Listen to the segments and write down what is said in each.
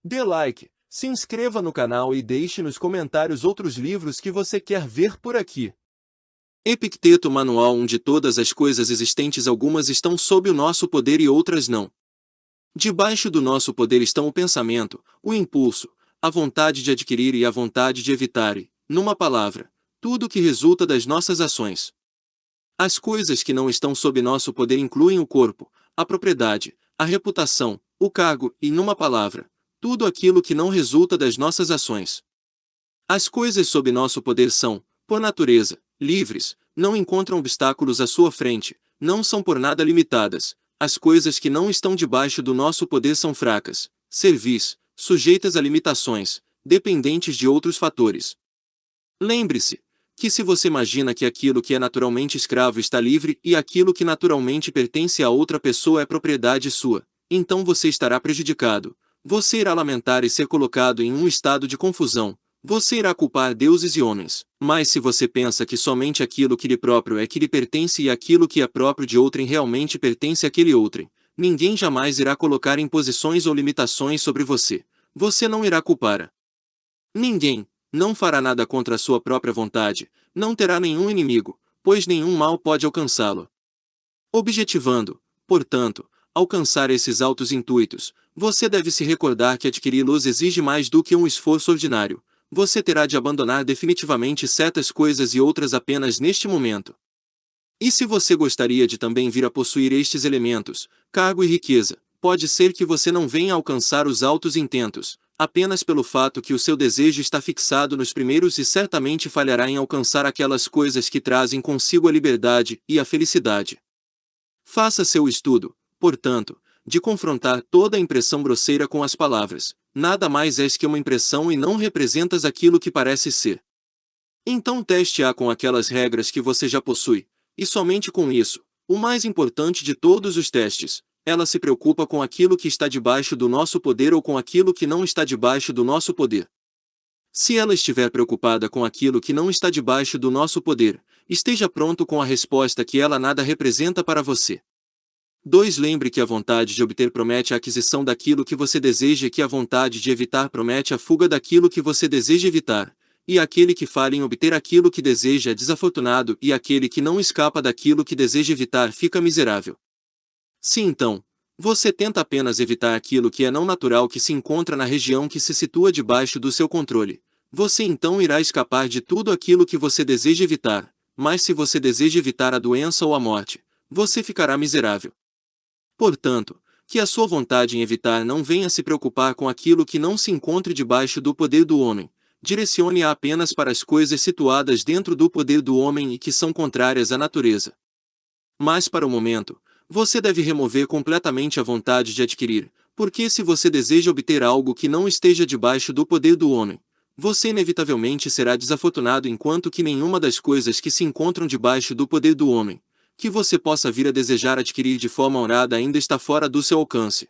Dê like, se inscreva no canal e deixe nos comentários outros livros que você quer ver por aqui. Epicteto Manual 1. De todas as coisas existentes, algumas estão sob o nosso poder e outras não. Debaixo do nosso poder estão o pensamento, o impulso, a vontade de adquirir e a vontade de evitar e, numa palavra, tudo o que resulta das nossas ações. As coisas que não estão sob nosso poder incluem o corpo, a propriedade, a reputação, o cargo e, numa palavra, tudo aquilo que não resulta das nossas ações. As coisas sob nosso poder são, por natureza, livres, não encontram obstáculos à sua frente, não são por nada limitadas. As coisas que não estão debaixo do nosso poder são fracas, servis, sujeitas a limitações, dependentes de outros fatores. Lembre-se que se você imagina que aquilo que é naturalmente escravo está livre e aquilo que naturalmente pertence a outra pessoa é propriedade sua, então você estará prejudicado. Você irá lamentar e ser colocado em um estado de confusão. Você irá culpar deuses e homens. Mas se você pensa que somente aquilo que lhe próprio é que lhe pertence e aquilo que é próprio de outrem realmente pertence àquele outrem, ninguém jamais irá colocar imposições ou limitações sobre você. Você não irá culpar ninguém, não fará nada contra a sua própria vontade, não terá nenhum inimigo, pois nenhum mal pode alcançá-lo. Objetivando, portanto, alcançar esses altos intuitos, você deve se recordar que adquiri-los exige mais do que um esforço ordinário. Você terá de abandonar definitivamente certas coisas e outras apenas neste momento. E se você gostaria de também vir a possuir estes elementos, cargo e riqueza, pode ser que você não venha a alcançar os altos intentos, apenas pelo fato que o seu desejo está fixado nos primeiros e certamente falhará em alcançar aquelas coisas que trazem consigo a liberdade e a felicidade. Faça seu estudo, portanto, de confrontar toda a impressão grosseira com as palavras. Nada mais és que uma impressão e não representas aquilo que parece ser. Então teste-a com aquelas regras que você já possui, e somente com isso, o mais importante de todos os testes, ela se preocupa com aquilo que está debaixo do nosso poder ou com aquilo que não está debaixo do nosso poder. Se ela estiver preocupada com aquilo que não está debaixo do nosso poder, esteja pronto com a resposta que ela nada representa para você. 2. Lembre que a vontade de obter promete a aquisição daquilo que você deseja e que a vontade de evitar promete a fuga daquilo que você deseja evitar, e aquele que falha em obter aquilo que deseja é desafortunado e aquele que não escapa daquilo que deseja evitar fica miserável. Se então, você tenta apenas evitar aquilo que é não natural que se encontra na região que se situa debaixo do seu controle, você então irá escapar de tudo aquilo que você deseja evitar, mas se você deseja evitar a doença ou a morte, você ficará miserável. Portanto, que a sua vontade em evitar não venha se preocupar com aquilo que não se encontre debaixo do poder do homem, direcione-a apenas para as coisas situadas dentro do poder do homem e que são contrárias à natureza. Mas para o momento, você deve remover completamente a vontade de adquirir, porque se você deseja obter algo que não esteja debaixo do poder do homem, você inevitavelmente será desafortunado enquanto que nenhuma das coisas que se encontram debaixo do poder do homem, que você possa vir a desejar adquirir de forma honrada ainda está fora do seu alcance.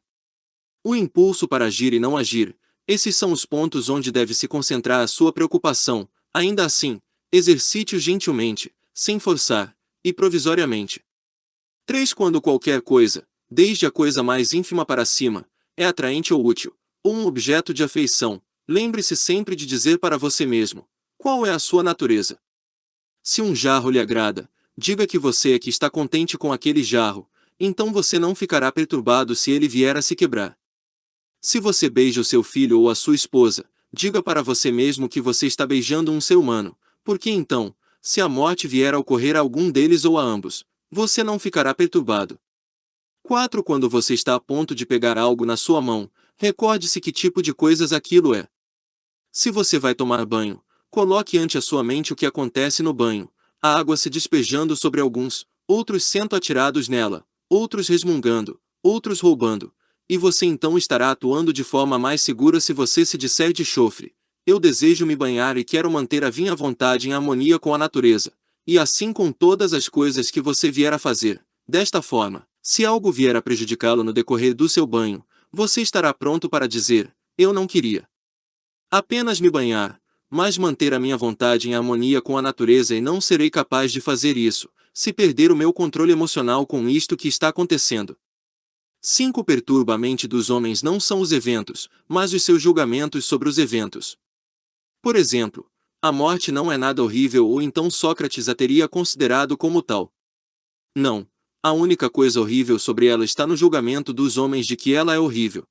O impulso para agir e não agir, esses são os pontos onde deve se concentrar a sua preocupação. Ainda assim, exercite-o gentilmente, sem forçar, e provisoriamente. 3. Quando qualquer coisa, desde a coisa mais ínfima para cima, é atraente ou útil, ou um objeto de afeição, lembre-se sempre de dizer para você mesmo, qual é a sua natureza. Se um jarro lhe agrada, diga que você é que está contente com aquele jarro, então você não ficará perturbado se ele vier a se quebrar. Se você beija o seu filho ou a sua esposa, diga para você mesmo que você está beijando um ser humano, porque então, se a morte vier a ocorrer a algum deles ou a ambos, você não ficará perturbado. 4. Quando você está a ponto de pegar algo na sua mão, recorde-se que tipo de coisas aquilo é. Se você vai tomar banho, coloque ante a sua mente o que acontece no banho, a água se despejando sobre alguns, outros sendo atirados nela, outros resmungando, outros roubando, e você então estará atuando de forma mais segura se você se disser de chofre, eu desejo me banhar e quero manter a minha vontade em harmonia com a natureza, e assim com todas as coisas que você vier a fazer. Desta forma, se algo vier a prejudicá-lo no decorrer do seu banho, você estará pronto para dizer, eu não queria apenas me banhar, mas manter a minha vontade em harmonia com a natureza e não serei capaz de fazer isso, se perder o meu controle emocional com isto que está acontecendo. 5. Perturba a mente dos homens não são os eventos, mas os seus julgamentos sobre os eventos. Por exemplo, a morte não é nada horrível ou então Sócrates a teria considerado como tal. Não, a única coisa horrível sobre ela está no julgamento dos homens de que ela é horrível.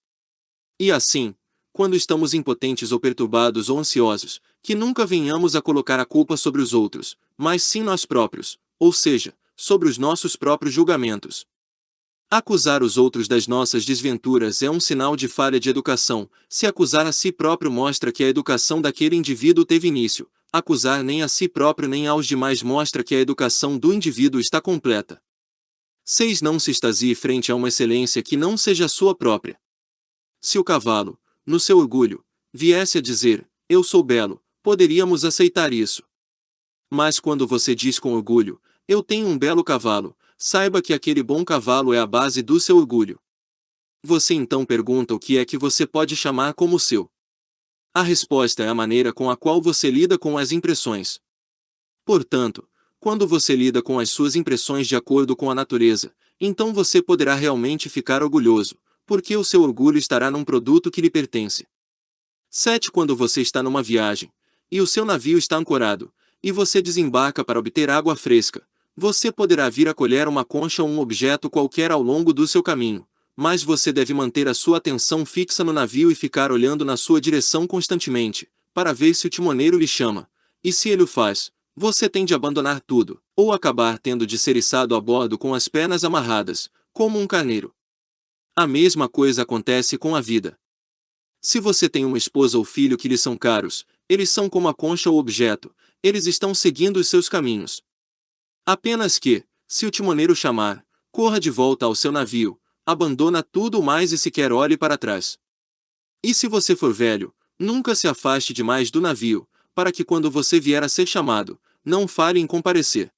E assim, quando estamos impotentes ou perturbados ou ansiosos, que nunca venhamos a colocar a culpa sobre os outros, mas sim nós próprios, ou seja, sobre os nossos próprios julgamentos. Acusar os outros das nossas desventuras é um sinal de falha de educação. Se acusar a si próprio mostra que a educação daquele indivíduo teve início, acusar nem a si próprio nem aos demais mostra que a educação do indivíduo está completa. 6. Não se extasie frente a uma excelência que não seja a sua própria. Se o cavalo, no seu orgulho, viesse a dizer, eu sou belo, poderíamos aceitar isso. Mas quando você diz com orgulho, eu tenho um belo cavalo, saiba que aquele bom cavalo é a base do seu orgulho. Você então pergunta o que é que você pode chamar como seu. A resposta é a maneira com a qual você lida com as impressões. Portanto, quando você lida com as suas impressões de acordo com a natureza, então você poderá realmente ficar orgulhoso, porque o seu orgulho estará num produto que lhe pertence. 7. Quando você está numa viagem, e o seu navio está ancorado, e você desembarca para obter água fresca, você poderá vir a colher uma concha ou um objeto qualquer ao longo do seu caminho, mas você deve manter a sua atenção fixa no navio e ficar olhando na sua direção constantemente, para ver se o timoneiro lhe chama, e se ele o faz, você tem de abandonar tudo, ou acabar tendo de ser içado a bordo com as pernas amarradas, como um carneiro. A mesma coisa acontece com a vida. Se você tem uma esposa ou filho que lhe são caros, eles são como a concha ou objeto, eles estão seguindo os seus caminhos. Apenas que, se o timoneiro chamar, corra de volta ao seu navio, abandona tudo mais e sequer olhe para trás. E se você for velho, nunca se afaste demais do navio, para que quando você vier a ser chamado, não fale em comparecer.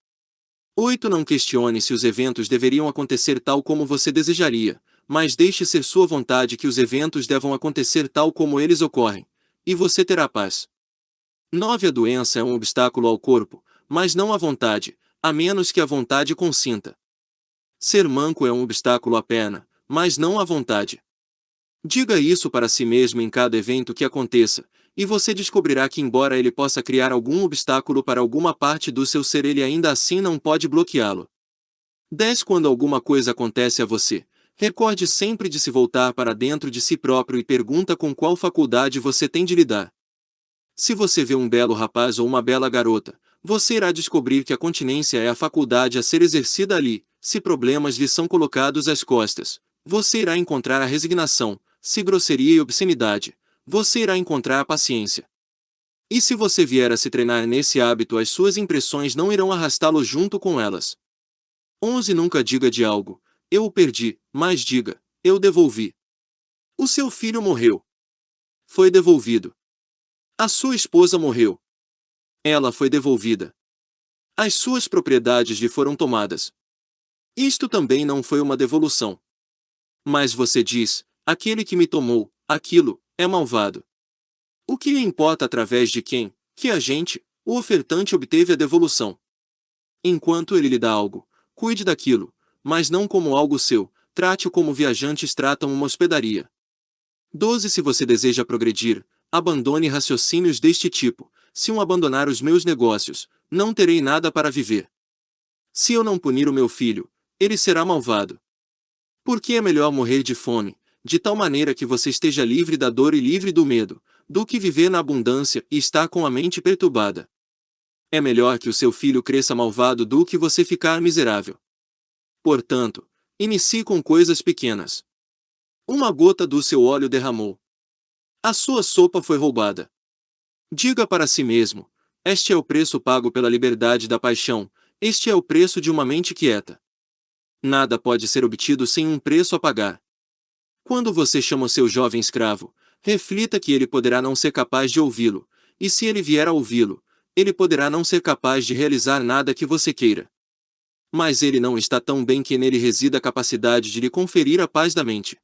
8. Não questione se os eventos deveriam acontecer tal como você desejaria, mas deixe ser sua vontade que os eventos devam acontecer tal como eles ocorrem, e você terá paz. 9. A doença é um obstáculo ao corpo, mas não à vontade, a menos que a vontade consinta. Ser manco é um obstáculo à perna, mas não à vontade. Diga isso para si mesmo em cada evento que aconteça, e você descobrirá que embora ele possa criar algum obstáculo para alguma parte do seu ser, ele ainda assim não pode bloqueá-lo. 10. Quando alguma coisa acontece a você, recorde sempre de se voltar para dentro de si próprio e pergunta com qual faculdade você tem de lidar. Se você vê um belo rapaz ou uma bela garota, você irá descobrir que a continência é a faculdade a ser exercida ali. Se problemas lhe são colocados às costas, você irá encontrar a resignação. Se grosseria e obscenidade, você irá encontrar a paciência. E se você vier a se treinar nesse hábito, as suas impressões não irão arrastá-lo junto com elas. 11. Nunca diga de algo, eu o perdi, mas diga, eu devolvi. O seu filho morreu. Foi devolvido. A sua esposa morreu. Ela foi devolvida. As suas propriedades lhe foram tomadas. Isto também não foi uma devolução. Mas você diz, aquele que me tomou, aquilo, é malvado. O que lhe importa através de quem, que agente, o ofertante obteve a devolução? Enquanto ele lhe dá algo, cuide daquilo, mas não como algo seu, trate-o como viajantes tratam uma hospedaria. 12. Se você deseja progredir, abandone raciocínios deste tipo. Se um abandonar os meus negócios, não terei nada para viver. Se eu não punir o meu filho, ele será malvado. Porque é melhor morrer de fome, de tal maneira que você esteja livre da dor e livre do medo, do que viver na abundância e estar com a mente perturbada. É melhor que o seu filho cresça malvado do que você ficar miserável. Portanto, inicie com coisas pequenas. Uma gota do seu óleo derramou. A sua sopa foi roubada. Diga para si mesmo, este é o preço pago pela liberdade da paixão, este é o preço de uma mente quieta. Nada pode ser obtido sem um preço a pagar. Quando você chama o seu jovem escravo, reflita que ele poderá não ser capaz de ouvi-lo, e se ele vier a ouvi-lo, ele poderá não ser capaz de realizar nada que você queira. Mas ele não está tão bem que nele resida a capacidade de lhe conferir a paz da mente.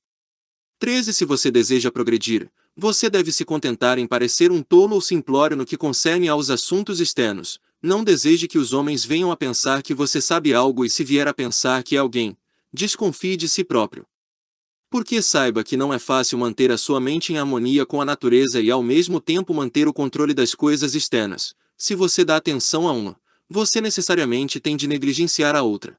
13. Se você deseja progredir, você deve se contentar em parecer um tolo ou simplório no que concerne aos assuntos externos. Não deseje que os homens venham a pensar que você sabe algo, e se vier a pensar que é alguém, desconfie de si próprio. Porque saiba que não é fácil manter a sua mente em harmonia com a natureza e ao mesmo tempo manter o controle das coisas externas. Se você dá atenção a uma, você necessariamente tem de negligenciar a outra.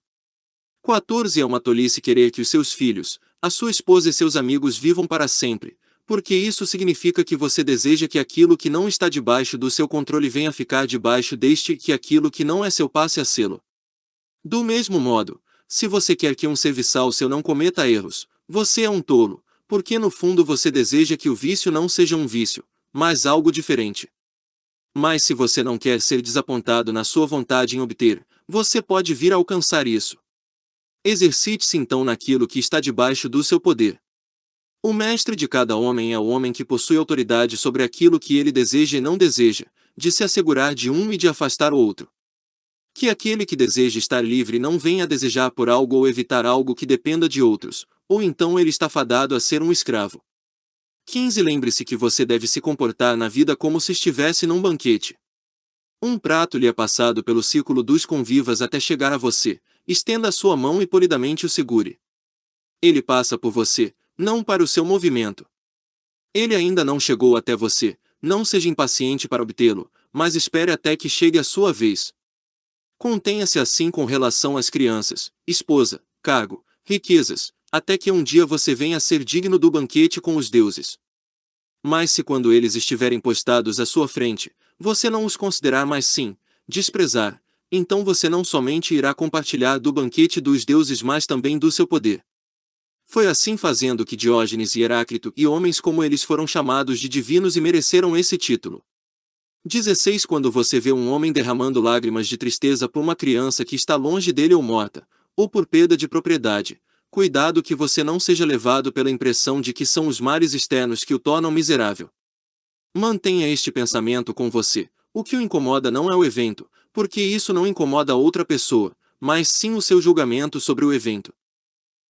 14. É uma tolice querer que os seus filhos, a sua esposa e seus amigos vivam para sempre, porque isso significa que você deseja que aquilo que não está debaixo do seu controle venha a ficar debaixo deste e que aquilo que não é seu passe a sê-lo. Do mesmo modo, se você quer que um serviçal seu não cometa erros, você é um tolo, porque no fundo você deseja que o vício não seja um vício, mas algo diferente. Mas se você não quer ser desapontado na sua vontade em obter, você pode vir a alcançar isso. Exercite-se então naquilo que está debaixo do seu poder. O mestre de cada homem é o homem que possui autoridade sobre aquilo que ele deseja e não deseja, de se assegurar de um e de afastar o outro. Que aquele que deseja estar livre não venha a desejar por algo ou evitar algo que dependa de outros, ou então ele está fadado a ser um escravo. 15. Lembre-se que você deve se comportar na vida como se estivesse num banquete. Um prato lhe é passado pelo círculo dos convivas até chegar a você. Estenda a sua mão e polidamente o segure. Ele passa por você, não para o seu movimento. Ele ainda não chegou até você, não seja impaciente para obtê-lo, mas espere até que chegue a sua vez. Contenha-se assim com relação às crianças, esposa, cargo, riquezas, até que um dia você venha a ser digno do banquete com os deuses. Mas se quando eles estiverem postados à sua frente, você não os considerar mais sim, desprezar, então você não somente irá compartilhar do banquete dos deuses mas também do seu poder. Foi assim fazendo que Diógenes e Heráclito e homens como eles foram chamados de divinos e mereceram esse título. 16. Quando você vê um homem derramando lágrimas de tristeza por uma criança que está longe dele ou morta, ou por perda de propriedade, cuidado que você não seja levado pela impressão de que são os males externos que o tornam miserável. Mantenha este pensamento com você: o que o incomoda não é o evento, porque isso não incomoda a outra pessoa, mas sim o seu julgamento sobre o evento.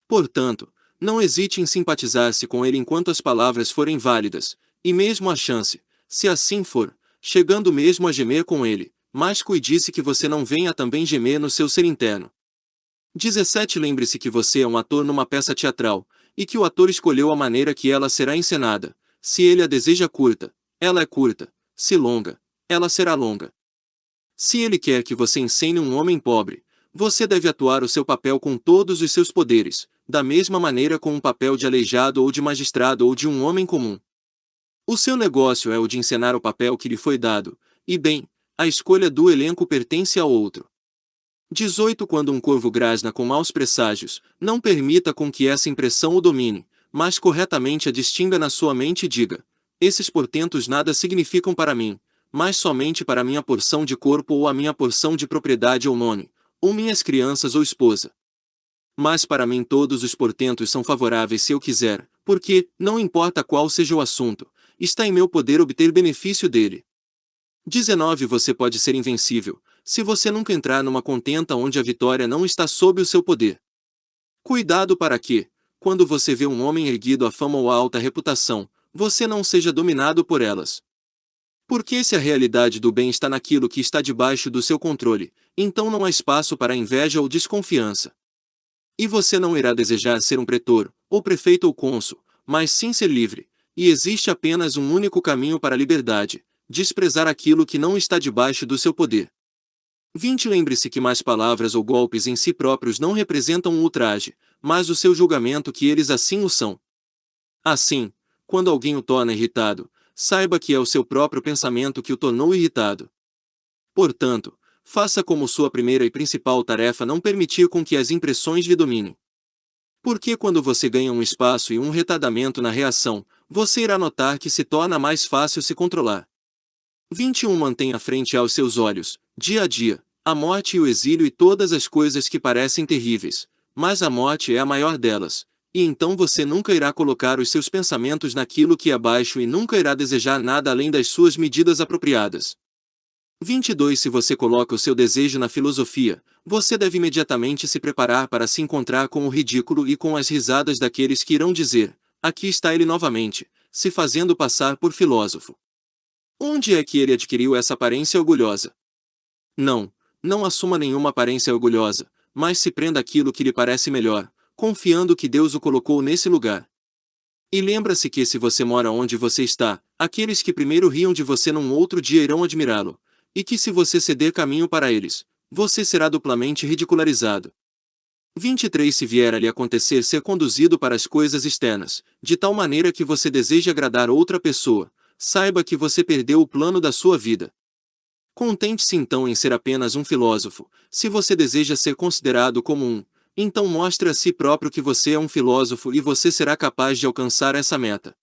Portanto, não hesite em simpatizar-se com ele enquanto as palavras forem válidas, e mesmo a chance, se assim for, chegando mesmo a gemer com ele, mas cuide-se que você não venha também gemer no seu ser interno. 17. Lembre-se que você é um ator numa peça teatral, e que o ator escolheu a maneira que ela será encenada. Se ele a deseja curta, ela é curta; se longa, ela será longa. Se ele quer que você encene um homem pobre, você deve atuar o seu papel com todos os seus poderes, da mesma maneira com um papel de aleijado ou de magistrado ou de um homem comum. O seu negócio é o de encenar o papel que lhe foi dado, e bem, a escolha do elenco pertence ao outro. 18. Quando um corvo grasna com maus presságios, não permita com que essa impressão o domine, mas corretamente a distinga na sua mente e diga: esses portentos nada significam para mim, mas somente para minha porção de corpo ou a minha porção de propriedade ou nome, ou minhas crianças ou esposa. Mas para mim todos os portentos são favoráveis se eu quiser, porque, não importa qual seja o assunto, está em meu poder obter benefício dele. 19. Você pode ser invencível, se você nunca entrar numa contenda onde a vitória não está sob o seu poder. Cuidado para que, quando você vê um homem erguido à fama ou à alta reputação, você não seja dominado por elas. Porque se a realidade do bem está naquilo que está debaixo do seu controle, então não há espaço para inveja ou desconfiança. E você não irá desejar ser um pretor, ou prefeito ou cônsul, mas sim ser livre, e existe apenas um único caminho para a liberdade: desprezar aquilo que não está debaixo do seu poder. 20. Lembre-se que más palavras ou golpes em si próprios não representam um ultraje, mas o seu julgamento que eles assim o são. Assim, quando alguém o torna irritado, saiba que é o seu próprio pensamento que o tornou irritado. Portanto, faça como sua primeira e principal tarefa não permitir com que as impressões lhe dominem. Porque quando você ganha um espaço e um retardamento na reação, você irá notar que se torna mais fácil se controlar. 21. Mantenha frente aos seus olhos, dia a dia, a morte e o exílio e todas as coisas que parecem terríveis, mas a morte é a maior delas, e então você nunca irá colocar os seus pensamentos naquilo que é baixo e nunca irá desejar nada além das suas medidas apropriadas. 22. Se você coloca o seu desejo na filosofia, você deve imediatamente se preparar para se encontrar com o ridículo e com as risadas daqueles que irão dizer: aqui está ele novamente, se fazendo passar por filósofo. Onde é que ele adquiriu essa aparência orgulhosa? Não, não assuma nenhuma aparência orgulhosa, mas se prenda àquilo que lhe parece melhor, confiando que Deus o colocou nesse lugar. E lembra-se que se você mora onde você está, aqueles que primeiro riam de você num outro dia irão admirá-lo, e que se você ceder caminho para eles, você será duplamente ridicularizado. 23 Se vier a lhe acontecer ser conduzido para as coisas externas, de tal maneira que você deseje agradar outra pessoa, saiba que você perdeu o plano da sua vida. Contente-se então em ser apenas um filósofo. Se você deseja ser considerado como um, então mostre a si próprio que você é um filósofo e você será capaz de alcançar essa meta.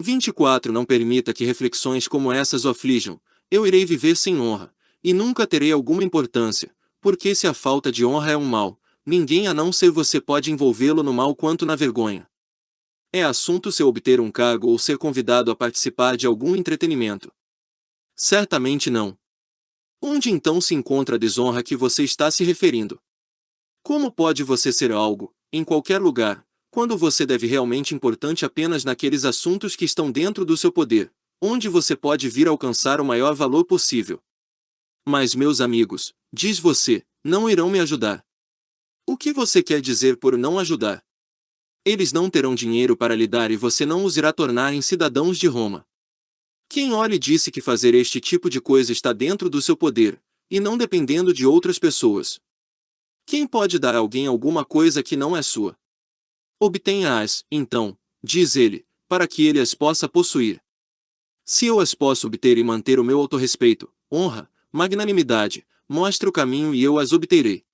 24 Não permita que reflexões como essas o aflijam. Eu irei viver sem honra, e nunca terei alguma importância, porque se a falta de honra é um mal, ninguém a não ser você pode envolvê-lo no mal quanto na vergonha. É assunto seu obter um cargo ou ser convidado a participar de algum entretenimento? Certamente não. Onde então se encontra a desonra a que você está se referindo? Como pode você ser algo, em qualquer lugar, quando você deve realmente importante apenas naqueles assuntos que estão dentro do seu poder, onde você pode vir a alcançar o maior valor possível? Mas meus amigos, diz você, não irão me ajudar. O que você quer dizer por não ajudar? Eles não terão dinheiro para lhe dar e você não os irá tornar em cidadãos de Roma. Quem olhe disse que fazer este tipo de coisa está dentro do seu poder, e não dependendo de outras pessoas. Quem pode dar a alguém alguma coisa que não é sua? Obtenha-as, então, diz ele, para que ele as possa possuir. Se eu as posso obter e manter o meu autorrespeito, honra, magnanimidade, mostre o caminho e eu as obterei.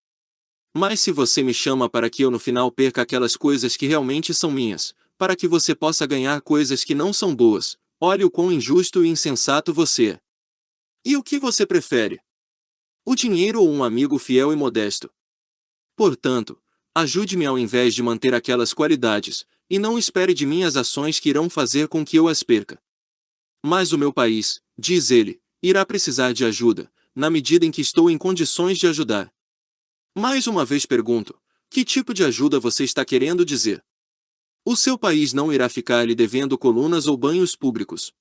Mas se você me chama para que eu no final perca aquelas coisas que realmente são minhas, para que você possa ganhar coisas que não são boas, olhe o quão injusto e insensato você é. E o que você prefere? O dinheiro ou um amigo fiel e modesto? Portanto, ajude-me ao invés de manter aquelas qualidades, e não espere de mim as ações que irão fazer com que eu as perca. Mas o meu país, diz ele, irá precisar de ajuda, na medida em que estou em condições de ajudar. Mais uma vez pergunto, que tipo de ajuda você está querendo dizer? O seu país não irá ficar lhe devendo colunas ou banhos públicos.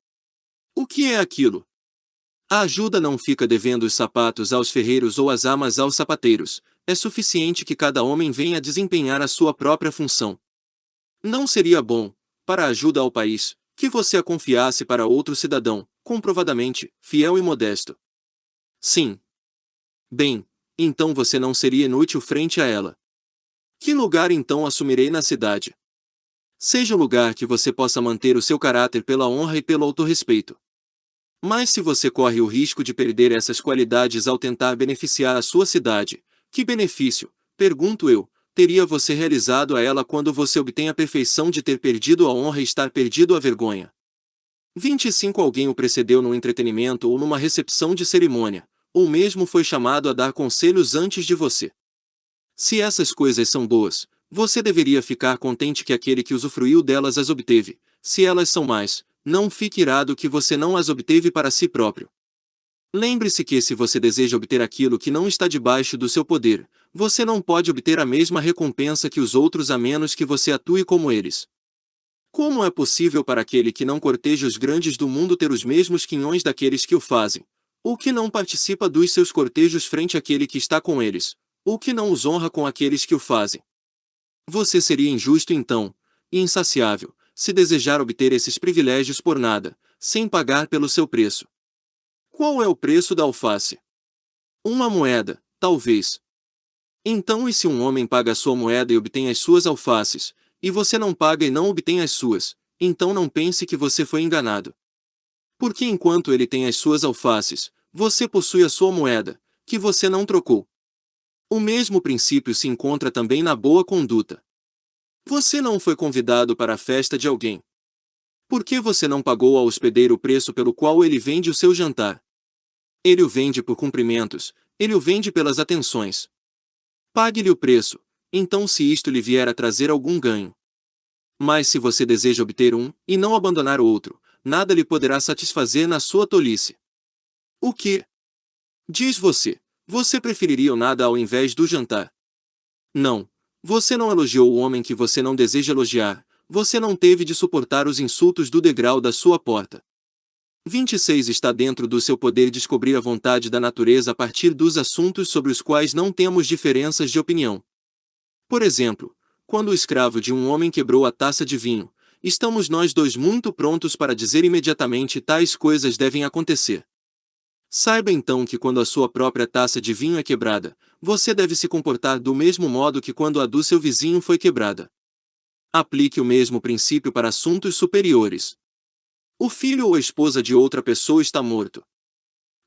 O que é aquilo? A ajuda não fica devendo os sapatos aos ferreiros ou as amas aos sapateiros, é suficiente que cada homem venha desempenhar a sua própria função. Não seria bom, para a ajuda ao país, que você a confiasse para outro cidadão, comprovadamente, fiel e modesto? Sim. Bem, então você não seria inútil frente a ela. Que lugar então assumirei na cidade? Seja o lugar que você possa manter o seu caráter pela honra e pelo autorrespeito. Mas se você corre o risco de perder essas qualidades ao tentar beneficiar a sua cidade, que benefício, pergunto eu, teria você realizado a ela quando você obtém a perfeição de ter perdido a honra e estar perdido a vergonha? 25 Alguém o precedeu num entretenimento ou numa recepção de cerimônia, ou mesmo foi chamado a dar conselhos antes de você. Se essas coisas são boas, você deveria ficar contente que aquele que usufruiu delas as obteve. Se elas são más, não fique irado que você não as obteve para si próprio. Lembre-se que se você deseja obter aquilo que não está debaixo do seu poder, você não pode obter a mesma recompensa que os outros a menos que você atue como eles. Como é possível para aquele que não corteja os grandes do mundo ter os mesmos quinhões daqueles que o fazem? Ou que não participa dos seus cortejos frente àquele que está com eles? Ou que não os honra com aqueles que o fazem? Você seria injusto então, e insaciável, se desejar obter esses privilégios por nada, sem pagar pelo seu preço. Qual é o preço da alface? Uma moeda, talvez. Então e se um homem paga a sua moeda e obtém as suas alfaces, e você não paga e não obtém as suas, então não pense que você foi enganado. Porque enquanto ele tem as suas alfaces, você possui a sua moeda, que você não trocou. O mesmo princípio se encontra também na boa conduta. Você não foi convidado para a festa de alguém. Por que você não pagou ao hospedeiro o preço pelo qual ele vende o seu jantar? Ele o vende por cumprimentos, ele o vende pelas atenções. Pague-lhe o preço, então se isto lhe vier a trazer algum ganho. Mas se você deseja obter um, e não abandonar o outro, nada lhe poderá satisfazer na sua tolice. O que? Diz você, você preferiria o nada ao invés do jantar? Não, você não elogiou o homem que você não deseja elogiar, você não teve de suportar os insultos do degrau da sua porta. 26 Está dentro do seu poder descobrir a vontade da natureza a partir dos assuntos sobre os quais não temos diferenças de opinião. Por exemplo, quando o escravo de um homem quebrou a taça de vinho, estamos nós dois muito prontos para dizer imediatamente tais coisas devem acontecer. Saiba então que quando a sua própria taça de vinho é quebrada, você deve se comportar do mesmo modo que quando a do seu vizinho foi quebrada. Aplique o mesmo princípio para assuntos superiores. O filho ou a esposa de outra pessoa está morto.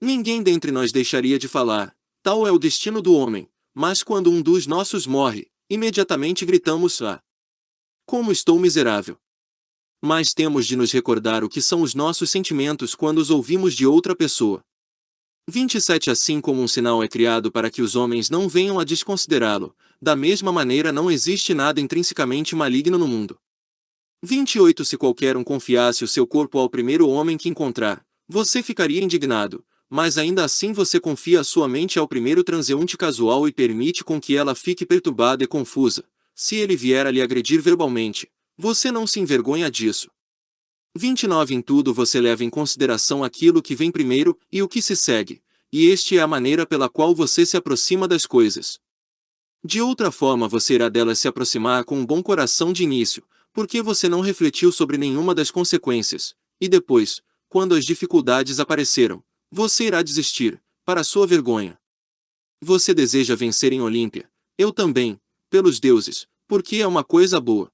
Ninguém dentre nós deixaria de falar, tal é o destino do homem, mas quando um dos nossos morre, imediatamente gritamos: ah! Como estou miserável! Mas temos de nos recordar o que são os nossos sentimentos quando os ouvimos de outra pessoa. 27 Assim como um sinal é criado para que os homens não venham a desconsiderá-lo, da mesma maneira não existe nada intrinsecamente maligno no mundo. 28 Se qualquer um confiasse o seu corpo ao primeiro homem que encontrar, você ficaria indignado, mas ainda assim você confia a sua mente ao primeiro transeunte casual e permite com que ela fique perturbada e confusa. Se ele vier a lhe agredir verbalmente, você não se envergonha disso. 29 Em tudo você leva em consideração aquilo que vem primeiro e o que se segue, e este é a maneira pela qual você se aproxima das coisas. De outra forma você irá delas se aproximar com um bom coração de início, porque você não refletiu sobre nenhuma das consequências, e depois, quando as dificuldades apareceram, você irá desistir, para sua vergonha. Você deseja vencer em Olímpia, eu também, pelos deuses, porque é uma coisa boa.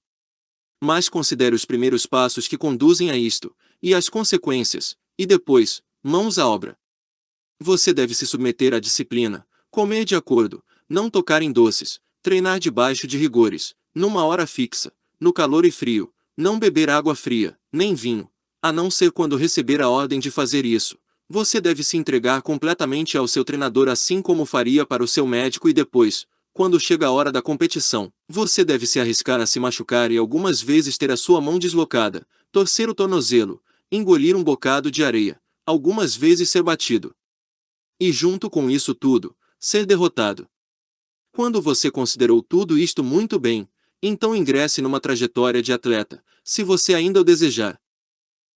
Mas considere os primeiros passos que conduzem a isto, e as consequências, e depois, mãos à obra. Você deve se submeter à disciplina, comer de acordo, não tocar em doces, treinar debaixo de rigores, numa hora fixa, no calor e frio, não beber água fria, nem vinho, a não ser quando receber a ordem de fazer isso. Você deve se entregar completamente ao seu treinador assim como faria para o seu médico e depois, quando chega a hora da competição, você deve se arriscar a se machucar e algumas vezes ter a sua mão deslocada, torcer o tornozelo, engolir um bocado de areia, algumas vezes ser batido. E junto com isso tudo, ser derrotado. Quando você considerou tudo isto muito bem, então ingresse numa trajetória de atleta, se você ainda o desejar.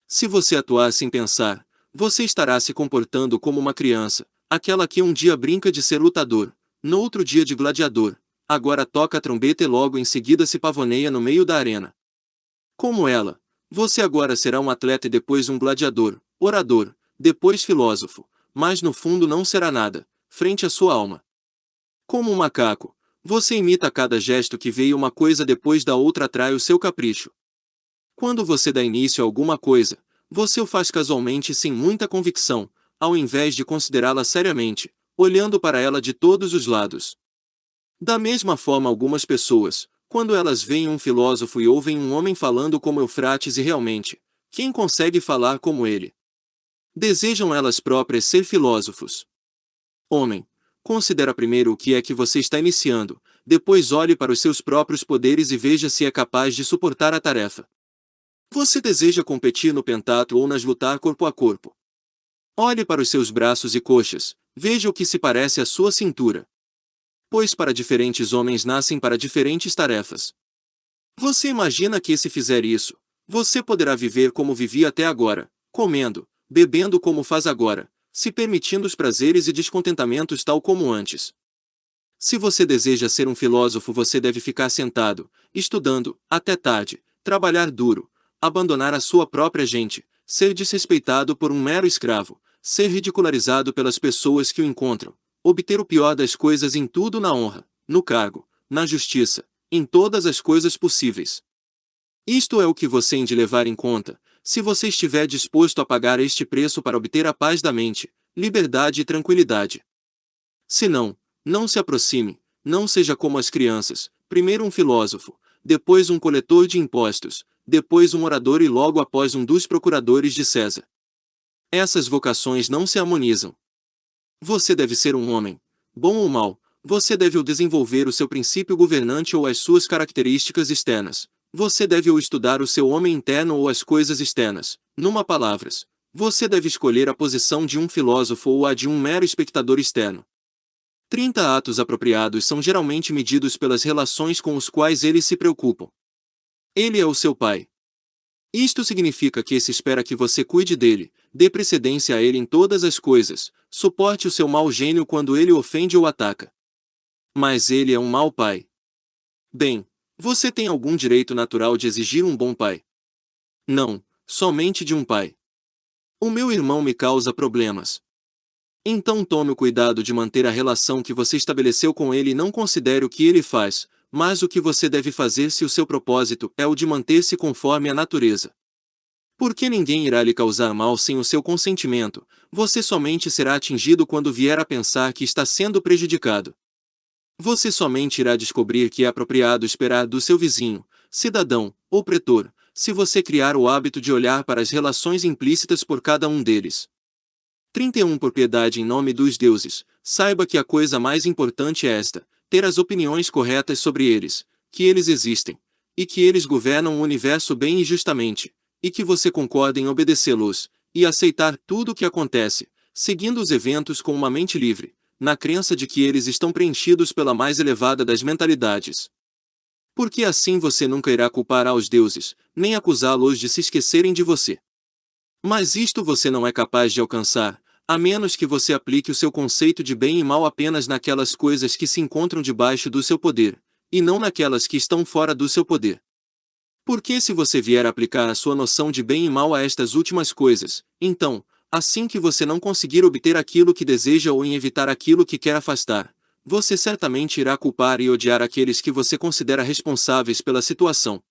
Se você atuar sem pensar, você estará se comportando como uma criança, aquela que um dia brinca de ser lutador, no outro dia de gladiador, agora toca a trombeta e logo em seguida se pavoneia no meio da arena. Como ela, você agora será um atleta e depois um gladiador, orador, depois filósofo, mas no fundo não será nada, frente à sua alma. Como um macaco, você imita a cada gesto que vê e uma coisa depois da outra atrai o seu capricho. Quando você dá início a alguma coisa, você o faz casualmente e sem muita convicção, ao invés de considerá-la seriamente, olhando para ela de todos os lados. Da mesma forma algumas pessoas, quando elas veem um filósofo e ouvem um homem falando como Eufrates e realmente, quem consegue falar como ele? Desejam elas próprias ser filósofos. Homem, considera primeiro o que é que você está iniciando, depois olhe para os seus próprios poderes e veja se é capaz de suportar a tarefa. Você deseja competir no pentatlo ou nas lutar corpo a corpo? Olhe para os seus braços e coxas, veja o que se parece à sua cintura. Pois para diferentes homens nascem para diferentes tarefas. Você imagina que se fizer isso, você poderá viver como vivia até agora, comendo, bebendo como faz agora, se permitindo os prazeres e descontentamentos tal como antes. Se você deseja ser um filósofo você deve ficar sentado, estudando, até tarde, trabalhar duro, abandonar a sua própria gente, ser desrespeitado por um mero escravo, ser ridicularizado pelas pessoas que o encontram, obter o pior das coisas em tudo na honra, no cargo, na justiça, em todas as coisas possíveis. Isto é o que você tem de levar em conta, se você estiver disposto a pagar este preço para obter a paz da mente, liberdade e tranquilidade. Se não, não se aproxime, não seja como as crianças, primeiro um filósofo, depois um coletor de impostos, depois um orador e logo após um dos procuradores de César. Essas vocações não se harmonizam. Você deve ser um homem, bom ou mau, você deve ou desenvolver o seu princípio governante ou as suas características externas, você deve ou estudar o seu homem interno ou as coisas externas, numa palavras, você deve escolher a posição de um filósofo ou a de um mero espectador externo. 30 atos apropriados são geralmente medidos pelas relações com os quais eles se preocupam. Ele é o seu pai. Isto significa que se espera que você cuide dele, dê precedência a ele em todas as coisas, suporte o seu mau gênio quando ele o ofende ou ataca. Mas ele é um mau pai. Bem, você tem algum direito natural de exigir um bom pai. Não, somente de um pai. O meu irmão me causa problemas. Então tome o cuidado de manter a relação que você estabeleceu com ele e não considere o que ele faz, mas o que você deve fazer se o seu propósito é o de manter-se conforme a natureza. Porque ninguém irá lhe causar mal sem o seu consentimento, você somente será atingido quando vier a pensar que está sendo prejudicado. Você somente irá descobrir que é apropriado esperar do seu vizinho, cidadão ou pretor, se você criar o hábito de olhar para as relações implícitas por cada um deles. 31 Por piedade em nome dos deuses, saiba que a coisa mais importante é esta: ter as opiniões corretas sobre eles, que eles existem, e que eles governam o universo bem e justamente, e que você concorde em obedecê-los, e aceitar tudo o que acontece, seguindo os eventos com uma mente livre, na crença de que eles estão preenchidos pela mais elevada das mentalidades. Porque assim você nunca irá culpar aos deuses, nem acusá-los de se esquecerem de você. Mas isto você não é capaz de alcançar, a menos que você aplique o seu conceito de bem e mal apenas naquelas coisas que se encontram debaixo do seu poder, e não naquelas que estão fora do seu poder. Porque se você vier a aplicar a sua noção de bem e mal a estas últimas coisas, então, assim que você não conseguir obter aquilo que deseja ou em evitar aquilo que quer afastar, você certamente irá culpar e odiar aqueles que você considera responsáveis pela situação.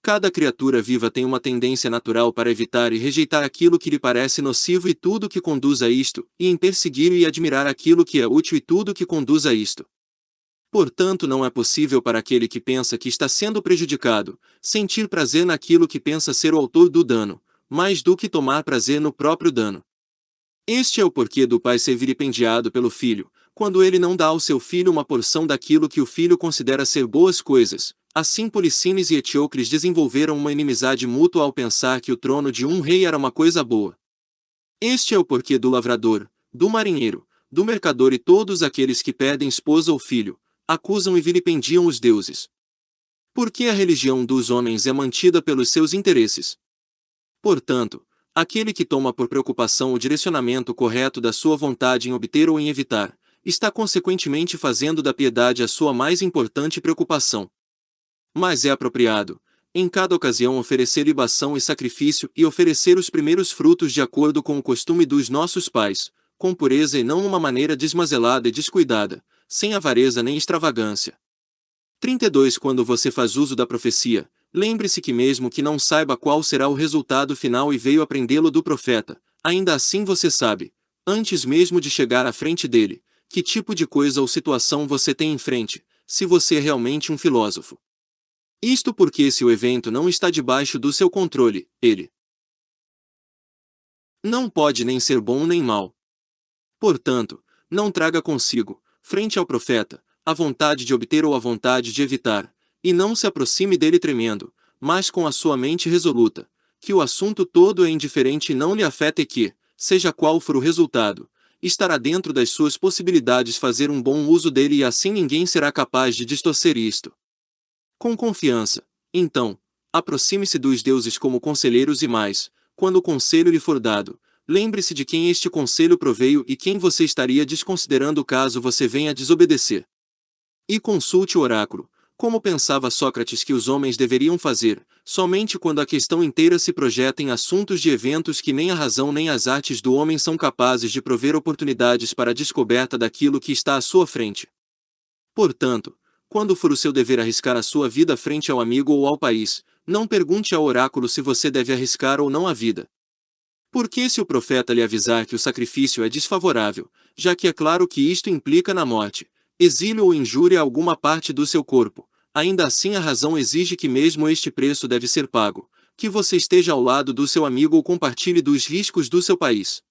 Cada criatura viva tem uma tendência natural para evitar e rejeitar aquilo que lhe parece nocivo e tudo que conduz a isto, e em perseguir e admirar aquilo que é útil e tudo que conduz a isto. Portanto, não é possível para aquele que pensa que está sendo prejudicado, sentir prazer naquilo que pensa ser o autor do dano, mais do que tomar prazer no próprio dano. Este é o porquê do pai ser vilipendiado pelo filho, quando ele não dá ao seu filho uma porção daquilo que o filho considera ser boas coisas. Assim Policines e Eteocles desenvolveram uma inimizade mútua ao pensar que o trono de um rei era uma coisa boa. Este é o porquê do lavrador, do marinheiro, do mercador e todos aqueles que perdem esposa ou filho, acusam e vilipendiam os deuses. Porque a religião dos homens é mantida pelos seus interesses. Portanto, aquele que toma por preocupação o direcionamento correto da sua vontade em obter ou em evitar, está consequentemente fazendo da piedade a sua mais importante preocupação. Mas é apropriado, em cada ocasião, oferecer libação e sacrifício e oferecer os primeiros frutos de acordo com o costume dos nossos pais, com pureza e não uma maneira desmazelada e descuidada, sem avareza nem extravagância. 32 Quando você faz uso da profecia, lembre-se que mesmo que não saiba qual será o resultado final e veio aprendê-lo do profeta, ainda assim você sabe, antes mesmo de chegar à frente dele, que tipo de coisa ou situação você tem em frente, se você é realmente um filósofo. Isto porque se o evento não está debaixo do seu controle, ele não pode nem ser bom nem mau. Portanto, não traga consigo, frente ao profeta, a vontade de obter ou a vontade de evitar, e não se aproxime dele tremendo, mas com a sua mente resoluta, que o assunto todo é indiferente e não lhe afeta e que, seja qual for o resultado, estará dentro das suas possibilidades fazer um bom uso dele e assim ninguém será capaz de distorcer isto. Com confiança, então, aproxime-se dos deuses como conselheiros e mais, quando o conselho lhe for dado, lembre-se de quem este conselho proveio e quem você estaria desconsiderando caso você venha a desobedecer. E consulte o oráculo, como pensava Sócrates que os homens deveriam fazer, somente quando a questão inteira se projeta em assuntos de eventos que nem a razão nem as artes do homem são capazes de prover oportunidades para a descoberta daquilo que está à sua frente. Portanto, quando for o seu dever arriscar a sua vida frente ao amigo ou ao país, não pergunte ao oráculo se você deve arriscar ou não a vida. Porque se o profeta lhe avisar que o sacrifício é desfavorável, já que é claro que isto implica na morte, exílio ou injúria a alguma parte do seu corpo, ainda assim a razão exige que mesmo este preço deve ser pago, que você esteja ao lado do seu amigo ou compartilhe dos riscos do seu país.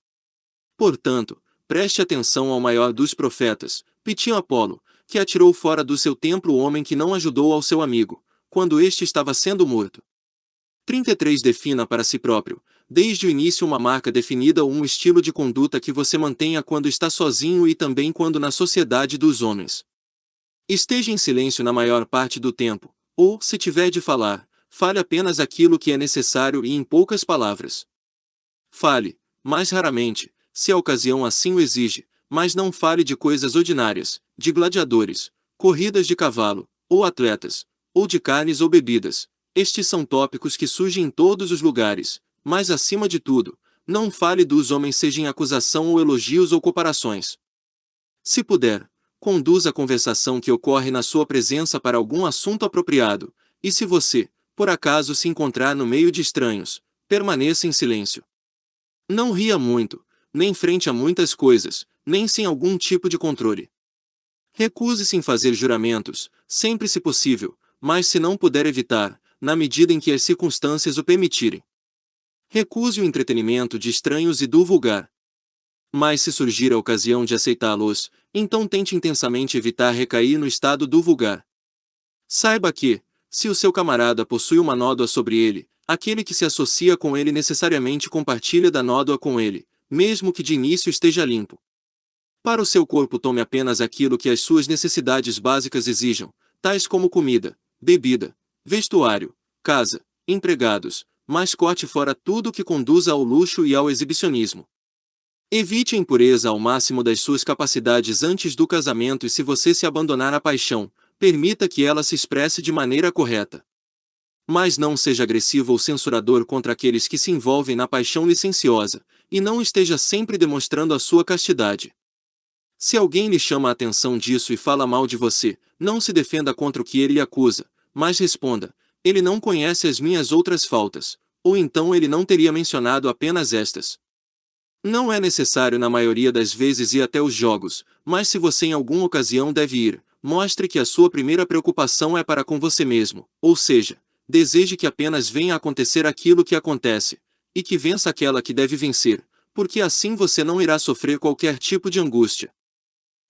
Portanto, preste atenção ao maior dos profetas, Pitim Apolo, que atirou fora do seu templo o homem que não ajudou ao seu amigo, quando este estava sendo morto. 33 Defina para si próprio, desde o início uma marca definida ou um estilo de conduta que você mantenha quando está sozinho e também quando na sociedade dos homens. Esteja em silêncio na maior parte do tempo, ou, se tiver de falar, fale apenas aquilo que é necessário e em poucas palavras. Fale, mais raramente, se a ocasião assim o exige, mas não fale de coisas ordinárias, de gladiadores, corridas de cavalo, ou atletas, ou de carnes ou bebidas, Estes são tópicos que surgem em todos os lugares, mas acima de tudo, não fale dos homens seja em acusação ou elogios ou comparações. Se puder, conduza a conversação que ocorre na sua presença para algum assunto apropriado, e se você, por acaso se encontrar no meio de estranhos, permaneça em silêncio. Não ria muito, nem frente a muitas coisas, nem sem algum tipo de controle. Recuse-se em fazer juramentos, sempre se possível, mas se não puder evitar, na medida em que as circunstâncias o permitirem. Recuse o entretenimento de estranhos e do vulgar. Mas se surgir a ocasião de aceitá-los, então tente intensamente evitar recair no estado do vulgar. Saiba que, se o seu camarada possui uma nódoa sobre ele, aquele que se associa com ele necessariamente compartilha da nódoa com ele, mesmo que de início esteja limpo. Para o seu corpo tome apenas aquilo que as suas necessidades básicas exijam, tais como comida, bebida, vestuário, casa, empregados, mas corte fora tudo que conduza ao luxo e ao exibicionismo. Evite a impureza ao máximo das suas capacidades antes do casamento e se você se abandonar à paixão, permita que ela se expresse de maneira correta. Mas não seja agressivo ou censurador contra aqueles que se envolvem na paixão licenciosa, e não esteja sempre demonstrando a sua castidade. Se alguém lhe chama a atenção disso e fala mal de você, não se defenda contra o que ele lhe acusa, mas responda: ele não conhece as minhas outras faltas, ou então ele não teria mencionado apenas estas. Não é necessário na maioria das vezes ir até os jogos, mas se você em alguma ocasião deve ir, mostre que a sua primeira preocupação é para com você mesmo, ou seja, deseje que apenas venha a acontecer aquilo que acontece, e que vença aquela que deve vencer, porque assim você não irá sofrer qualquer tipo de angústia.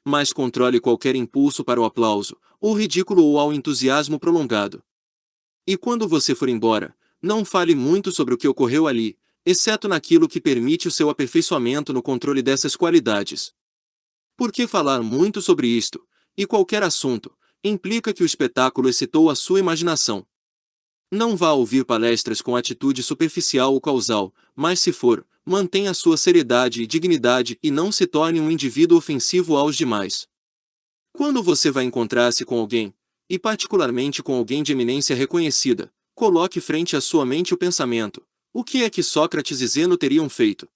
Mas controle qualquer impulso para o aplauso, ou ridículo ou ao entusiasmo prolongado. E quando você for embora, não fale muito sobre o que ocorreu ali, exceto naquilo que permite o seu aperfeiçoamento no controle dessas qualidades. Porque falar muito sobre isto, e qualquer assunto, implica que o espetáculo excitou a sua imaginação. Não vá ouvir palestras com atitude superficial ou causal, mas se for, mantenha sua seriedade e dignidade e não se torne um indivíduo ofensivo aos demais. Quando você vai encontrar-se com alguém, e particularmente com alguém de eminência reconhecida, coloque frente à sua mente o pensamento: o que é que Sócrates e Zeno teriam feito?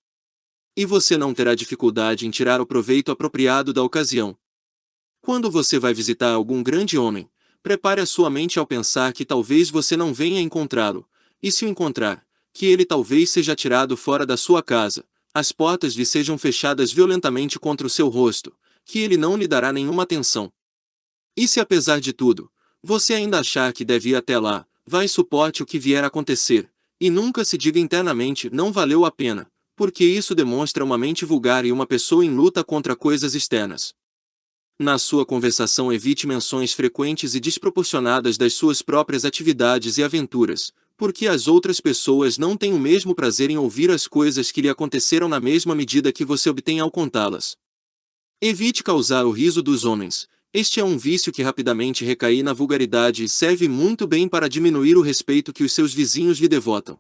E você não terá dificuldade em tirar o proveito apropriado da ocasião. Quando você vai visitar algum grande homem, prepare a sua mente ao pensar que talvez você não venha encontrá-lo, e se o encontrar, que ele talvez seja tirado fora da sua casa, as portas lhe sejam fechadas violentamente contra o seu rosto, que ele não lhe dará nenhuma atenção. E se apesar de tudo, você ainda achar que deve ir até lá, vá e suporte o que vier a acontecer, e nunca se diga internamente não valeu a pena, porque isso demonstra uma mente vulgar e uma pessoa em luta contra coisas externas. Na sua conversação evite menções frequentes e desproporcionadas das suas próprias atividades e aventuras, porque as outras pessoas não têm o mesmo prazer em ouvir as coisas que lhe aconteceram na mesma medida que você obtém ao contá-las. Evite causar o riso dos homens. Este é um vício que rapidamente recai na vulgaridade e serve muito bem para diminuir o respeito que os seus vizinhos lhe devotam.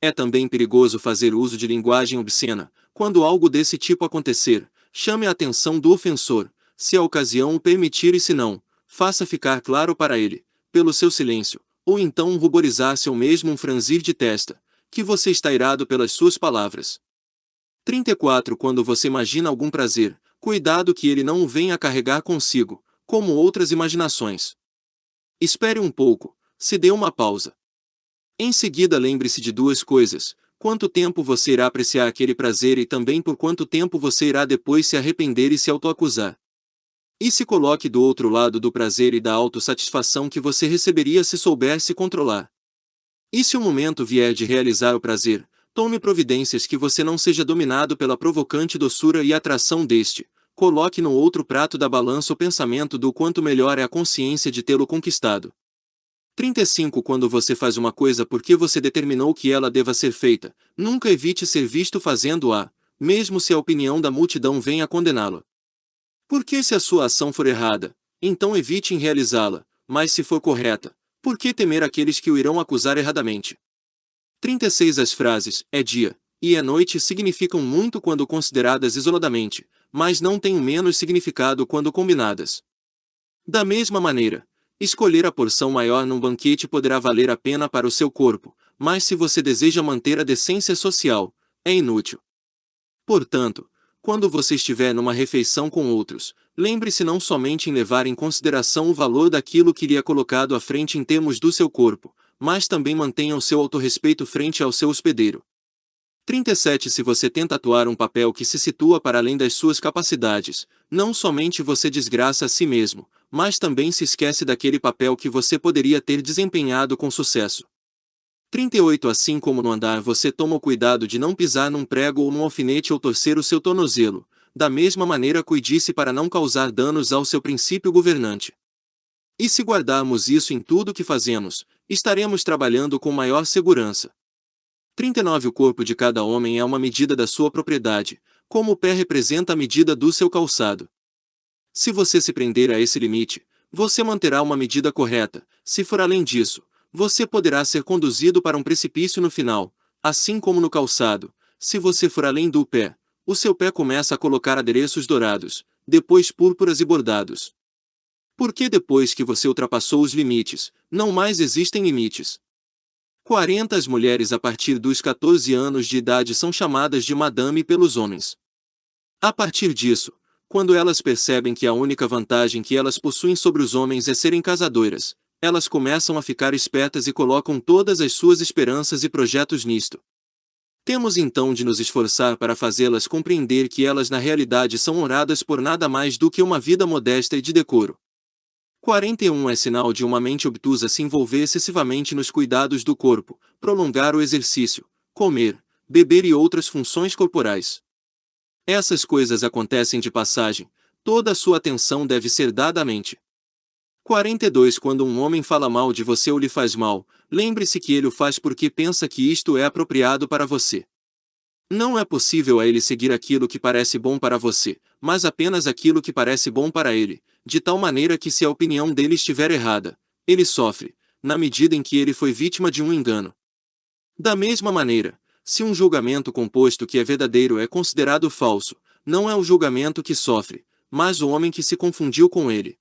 É também perigoso fazer uso de linguagem obscena. Quando algo desse tipo acontecer, chame a atenção do ofensor, se a ocasião o permitir, e se não, faça ficar claro para ele, pelo seu silêncio, ou então um ruborizar-se ou mesmo um franzir de testa, que você está irado pelas suas palavras. 34 Quando você imagina algum prazer, cuidado que ele não o venha a carregar consigo, como outras imaginações. Espere um pouco, se dê uma pausa. Em seguida lembre-se de duas coisas: quanto tempo você irá apreciar aquele prazer e também por quanto tempo você irá depois se arrepender e se autoacusar. E se coloque do outro lado do prazer e da autossatisfação que você receberia se souber se controlar. E se o momento vier de realizar o prazer, tome providências que você não seja dominado pela provocante doçura e atração deste. Coloque no outro prato da balança o pensamento do quanto melhor é a consciência de tê-lo conquistado. 35 Quando você faz uma coisa porque você determinou que ela deva ser feita, nunca evite ser visto fazendo-a, mesmo se a opinião da multidão venha a condená-lo. Porque se a sua ação for errada, então evite em realizá-la, mas se for correta, por que temer aqueles que o irão acusar erradamente? 36 As frases "é dia" e "é noite" significam muito quando consideradas isoladamente, mas não têm o menos significado quando combinadas. Da mesma maneira, Escolher a porção maior num banquete poderá valer a pena para o seu corpo, mas se você deseja manter a decência social, é inútil. Portanto, quando você estiver numa refeição com outros, lembre-se não somente em levar em consideração o valor daquilo que lhe é colocado à frente em termos do seu corpo, mas também mantenha o seu autorrespeito frente ao seu hospedeiro. 37. Se você tenta atuar um papel que se situa para além das suas capacidades, não somente você desgraça a si mesmo, mas também se esquece daquele papel que você poderia ter desempenhado com sucesso. 38. Assim como no andar você toma o cuidado de não pisar num prego ou num alfinete ou torcer o seu tornozelo, da mesma maneira cuide-se para não causar danos ao seu princípio governante. E se guardarmos isso em tudo que fazemos, estaremos trabalhando com maior segurança. 39. O corpo de cada homem é uma medida da sua propriedade, como o pé representa a medida do seu calçado. Se você se prender a esse limite, você manterá uma medida correta. Se for além disso, você poderá ser conduzido para um precipício no final, assim como no calçado. Se você for além do pé, o seu pé começa a colocar adereços dourados, depois púrpuras e bordados. Porque depois que você ultrapassou os limites, não mais existem limites. 40. As mulheres a partir dos 14 anos de idade são chamadas de madame pelos homens. A partir disso, quando elas percebem que a única vantagem que elas possuem sobre os homens é serem casadoras, elas começam a ficar espertas e colocam todas as suas esperanças e projetos nisto. Temos então de nos esforçar para fazê-las compreender que elas na realidade são honradas por nada mais do que uma vida modesta e de decoro. 41. É sinal de uma mente obtusa se envolver excessivamente nos cuidados do corpo, prolongar o exercício, comer, beber e outras funções corporais. Essas coisas acontecem de passagem, toda a sua atenção deve ser dada à mente. 42. Quando um homem fala mal de você ou lhe faz mal, lembre-se que ele o faz porque pensa que isto é apropriado para você. Não é possível a ele seguir aquilo que parece bom para você, mas apenas aquilo que parece bom para ele, de tal maneira que se a opinião dele estiver errada, ele sofre, na medida em que ele foi vítima de um engano. Da mesma maneira, se um julgamento composto que é verdadeiro é considerado falso, não é o julgamento que sofre, mas o homem que se confundiu com ele.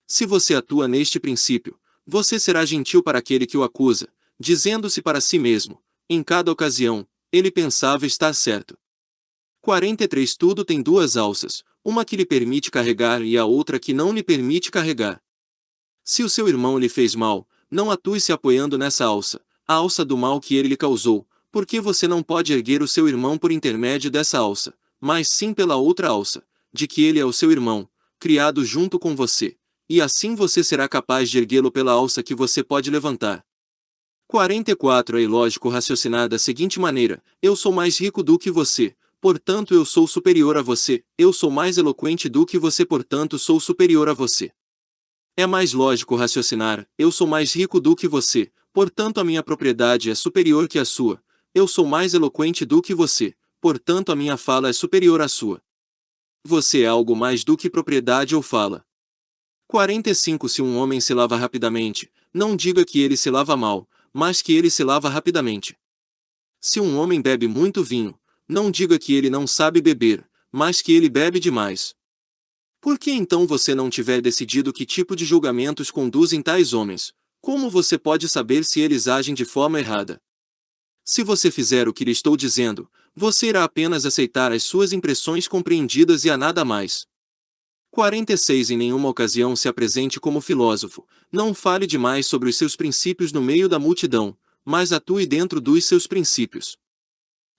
Se você atua neste princípio, você será gentil para aquele que o acusa, dizendo-se para si mesmo, em cada ocasião, ele pensava estar certo. 43. Tudo tem duas alças, uma que lhe permite carregar e a outra que não lhe permite carregar. Se o seu irmão lhe fez mal, não atue se apoiando nessa alça, a alça do mal que ele lhe causou, porque você não pode erguer o seu irmão por intermédio dessa alça, mas sim pela outra alça, de que ele é o seu irmão, criado junto com você, e assim você será capaz de erguê-lo pela alça que você pode levantar. 44. É ilógico raciocinar da seguinte maneira: eu sou mais rico do que você, portanto eu sou superior a você, eu sou mais eloquente do que você, portanto sou superior a você. É mais lógico raciocinar: eu sou mais rico do que você, portanto a minha propriedade é superior que a sua, eu sou mais eloquente do que você, portanto a minha fala é superior à sua. Você é algo mais do que propriedade ou fala. 45. Se um homem se lava rapidamente, não diga que ele se lava mal, mas que ele se lava rapidamente. Se um homem bebe muito vinho, não diga que ele não sabe beber, mas que ele bebe demais. Por que então você não tiver decidido que tipo de julgamentos conduzem tais homens? Como você pode saber se eles agem de forma errada? Se você fizer o que lhe estou dizendo, você irá apenas aceitar as suas impressões compreendidas e a nada mais. 46. Em nenhuma ocasião se apresente como filósofo, não fale demais sobre os seus princípios no meio da multidão, mas atue dentro dos seus princípios.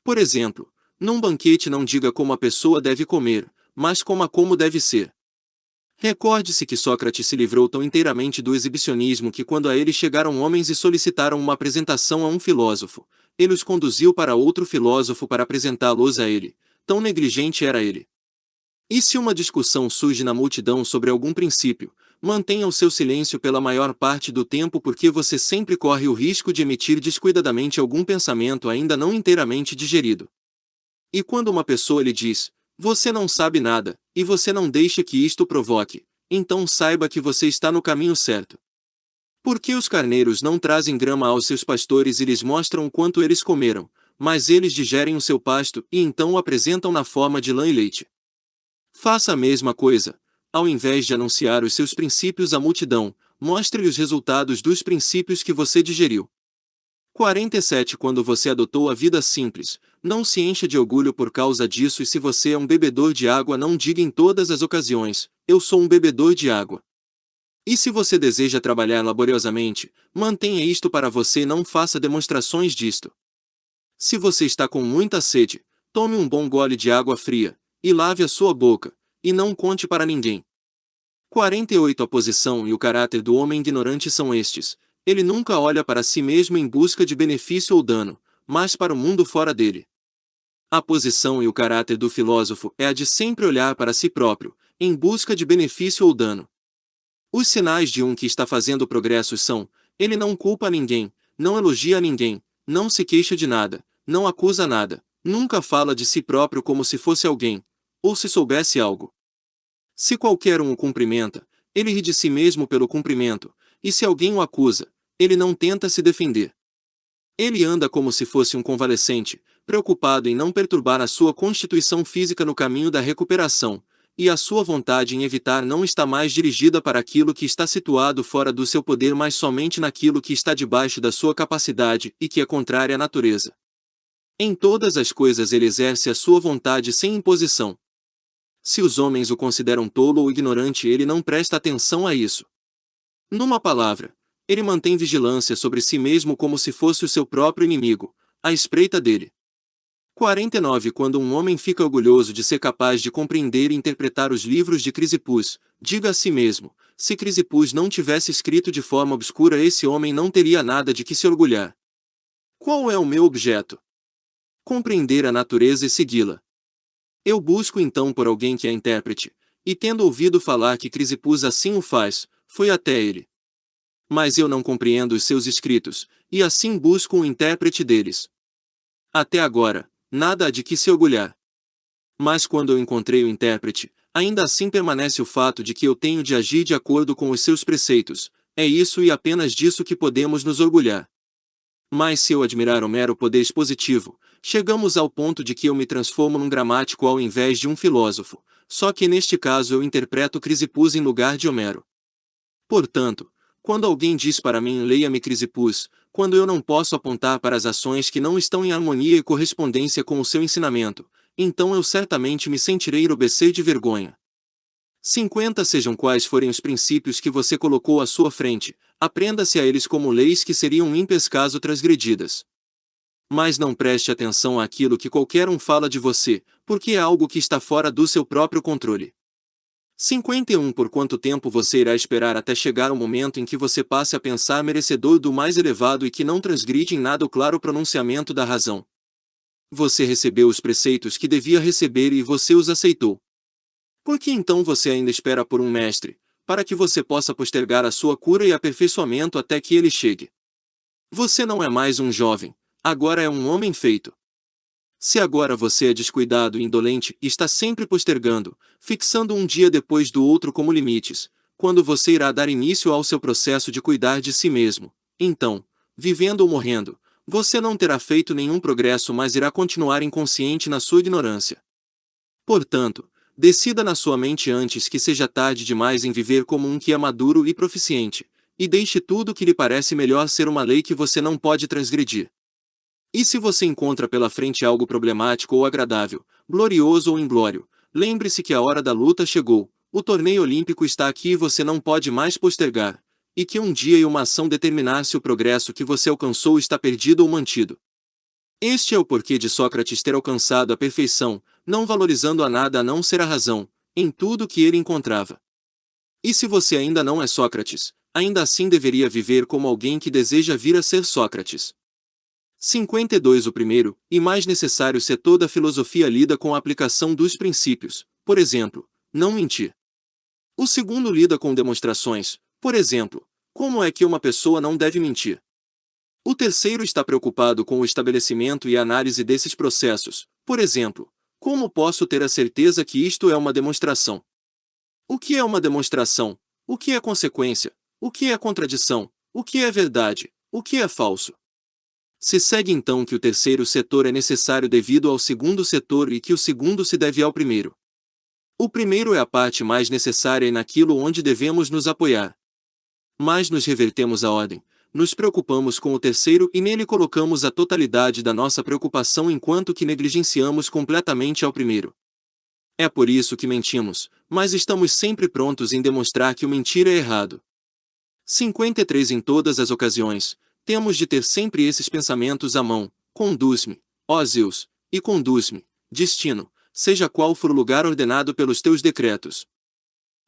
Por exemplo, num banquete não diga como a pessoa deve comer, mas como deve ser. Recorde-se que Sócrates se livrou tão inteiramente do exibicionismo que quando a ele chegaram homens e solicitaram uma apresentação a um filósofo, ele os conduziu para outro filósofo para apresentá-los a ele, tão negligente era ele. E se uma discussão surge na multidão sobre algum princípio, mantenha o seu silêncio pela maior parte do tempo porque você sempre corre o risco de emitir descuidadamente algum pensamento ainda não inteiramente digerido. E quando uma pessoa lhe diz: você não sabe nada, e você não deixa que isto provoque, então saiba que você está no caminho certo. Porque os carneiros não trazem grama aos seus pastores e lhes mostram o quanto eles comeram, mas eles digerem o seu pasto e então o apresentam na forma de lã e leite. Faça a mesma coisa. Ao invés de anunciar os seus princípios à multidão, mostre-lhe os resultados dos princípios que você digeriu. 47. Quando você adotou a vida simples, não se encha de orgulho por causa disso, e se você é um bebedor de água, não diga em todas as ocasiões: eu sou um bebedor de água. E se você deseja trabalhar laboriosamente, mantenha isto para você, não faça demonstrações disto. Se você está com muita sede, tome um bom gole de água fria, e lave a sua boca, e não conte para ninguém. 48. A posição e o caráter do homem ignorante são estes: ele nunca olha para si mesmo em busca de benefício ou dano, mas para o mundo fora dele. A posição e o caráter do filósofo é a de sempre olhar para si próprio, em busca de benefício ou dano. Os sinais de um que está fazendo progressos são: ele não culpa ninguém, não elogia ninguém, não se queixa de nada, não acusa nada, nunca fala de si próprio como se fosse alguém, ou se soubesse algo. Se qualquer um o cumprimenta, ele ri de si mesmo pelo cumprimento, e se alguém o acusa, ele não tenta se defender. Ele anda como se fosse um convalescente, preocupado em não perturbar a sua constituição física no caminho da recuperação, e a sua vontade em evitar não está mais dirigida para aquilo que está situado fora do seu poder, mas somente naquilo que está debaixo da sua capacidade e que é contrário à natureza. Em todas as coisas ele exerce a sua vontade sem imposição. Se os homens o consideram tolo ou ignorante, ele não presta atenção a isso. Numa palavra, ele mantém vigilância sobre si mesmo como se fosse o seu próprio inimigo, à espreita dele. 49. Quando um homem fica orgulhoso de ser capaz de compreender e interpretar os livros de Crisipus, diga a si mesmo: se Crisipus não tivesse escrito de forma obscura, esse homem não teria nada de que se orgulhar. Qual é o meu objeto? Compreender a natureza e segui-la. Eu busco então por alguém que é intérprete, e tendo ouvido falar que Crisipus assim o faz, fui até ele. Mas eu não compreendo os seus escritos, e assim busco um intérprete deles. Até agora, nada há de que se orgulhar. Mas quando eu encontrei o intérprete, ainda assim permanece o fato de que eu tenho de agir de acordo com os seus preceitos, é isso e apenas disso que podemos nos orgulhar. Mas se eu admirar o mero poder expositivo, chegamos ao ponto de que eu me transformo num gramático ao invés de um filósofo, só que neste caso eu interpreto Crisipus em lugar de Homero. Portanto, quando alguém diz para mim: leia-me Crisipus, quando eu não posso apontar para as ações que não estão em harmonia e correspondência com o seu ensinamento, então eu certamente me sentirei enrubescer de vergonha. 50. Sejam quais forem os princípios que você colocou à sua frente, aprenda-se a eles como leis que seriam ímpias caso transgredidas. Mas não preste atenção àquilo que qualquer um fala de você, porque é algo que está fora do seu próprio controle. 51. Por quanto tempo você irá esperar até chegar o momento em que você passe a pensar merecedor do mais elevado e que não transgride em nada o claro pronunciamento da razão? Você recebeu os preceitos que devia receber e você os aceitou. Por que então você ainda espera por um mestre, para que você possa postergar a sua cura e aperfeiçoamento até que ele chegue? Você não é mais um jovem, agora é um homem feito. Se agora você é descuidado e indolente e está sempre postergando, fixando um dia depois do outro como limites, quando você irá dar início ao seu processo de cuidar de si mesmo, então, vivendo ou morrendo, você não terá feito nenhum progresso, mas irá continuar inconsciente na sua ignorância. Portanto, decida na sua mente antes que seja tarde demais em viver como um que é maduro e proficiente, e deixe tudo que lhe parece melhor ser uma lei que você não pode transgredir. E se você encontra pela frente algo problemático ou agradável, glorioso ou inglório, lembre-se que a hora da luta chegou, o torneio olímpico está aqui e você não pode mais postergar, e que um dia e uma ação determinar se o progresso que você alcançou está perdido ou mantido. Este é o porquê de Sócrates ter alcançado a perfeição, não valorizando a nada a não ser a razão, em tudo que ele encontrava. E se você ainda não é Sócrates, ainda assim deveria viver como alguém que deseja vir a ser Sócrates. 52. O primeiro, e mais necessário setor da filosofia lida com a aplicação dos princípios, por exemplo, não mentir. O segundo lida com demonstrações, por exemplo, como é que uma pessoa não deve mentir. O terceiro está preocupado com o estabelecimento e análise desses processos, por exemplo, como posso ter a certeza que isto é uma demonstração? O que é uma demonstração? O que é consequência? O que é contradição? O que é verdade? O que é falso? Se segue então que o terceiro setor é necessário devido ao segundo setor e que o segundo se deve ao primeiro. O primeiro é a parte mais necessária e naquilo onde devemos nos apoiar. Mas nos revertemos à ordem, nos preocupamos com o terceiro e nele colocamos a totalidade da nossa preocupação enquanto que negligenciamos completamente ao primeiro. É por isso que mentimos, mas estamos sempre prontos em demonstrar que o mentir é errado. 53 Em todas as ocasiões, temos de ter sempre esses pensamentos à mão: conduz-me, ó Zeus, e conduz-me, destino, seja qual for o lugar ordenado pelos teus decretos.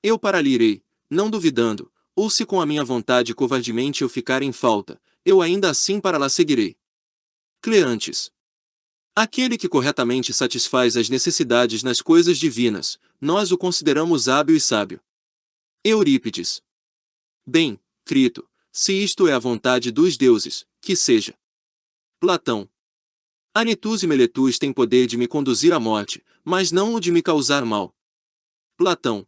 Eu para ali irei, não duvidando, ou se com a minha vontade covardemente eu ficar em falta, eu ainda assim para lá seguirei. Cleantes. Aquele que corretamente satisfaz as necessidades nas coisas divinas, nós o consideramos hábil e sábio. Eurípides. Bem, Crito, se isto é a vontade dos deuses, que seja. Platão. Anitus e Meletus têm poder de me conduzir à morte, mas não o de me causar mal. Platão.